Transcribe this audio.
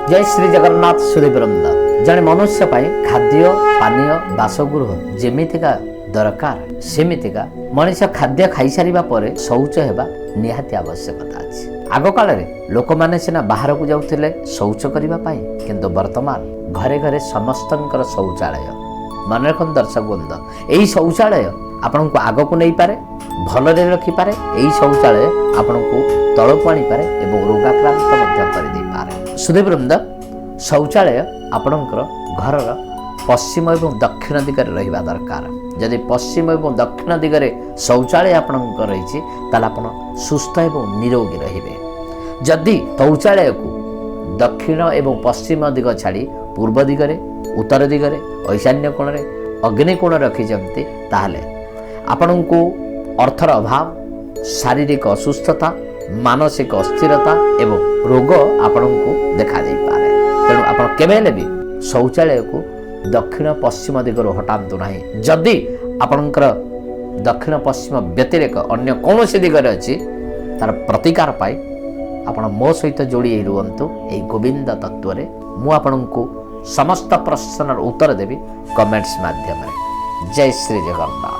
जय श्री जगन्नाथ सुधीवृंद। जड़े मनुष्य खाद्य पानीय बासगृह जेमितिका दरकार सेमितिका मनुष्य खाद्य खाई सारिबा परे शौच हेबा निहाती आवश्यकता अछि। आग काल रे लोक माने सिना बाहर को जाउथिले शौच करिबा पई, किंतु वर्तमान घरे घरे समस्तंकर शौचालय। मन रखन दर्शक बंद, एही शौचालय आपन को आग को नहीं पारे, भल रे रखि पारे। एही शौचालय आपन को तळको आनी पारे एवं रोगाक्रांत मध्य करि दे पारे। सुधीवृंद, शौचालय आपणकर घरर पश्चिम एवं दक्षिण दिगरे रहिबा दरकार। यदि पश्चिम एवं दक्षिण दिगरे शौचालय आपणकर रहिछि ताले आपण सुस्थ एवं निरोगी रहिबे। यदि शौचालय को दक्षिण एवं पश्चिम दिग छाड़ी पूर्व दिगरे, उत्तर दिगरे, ईशान्य कोण रे, अग्नि कोण रखि जंती ताहले आपणको अर्थर अभाव, शारीरिक असुस्थता, मानसिक अस्थिरता एवं रोग आपणको देखा दे पारे। तेणु आपण केबेले भी शौचालय को दक्षिण पश्चिम दिगरो हटांतु नाही। जदि आपणकर दक्षिण पश्चिम व्यतिरेक अन्य कौनसी दिगरे अछि तार प्रतिकार पाई आपण मो सहित जोड़ी रुहंतु। एही गोविंद तत्व रे मु आपणको समस्त प्रश्नर उत्तर देबी कमेंट्स माध्यम रे। जय श्री जगन्नाथ।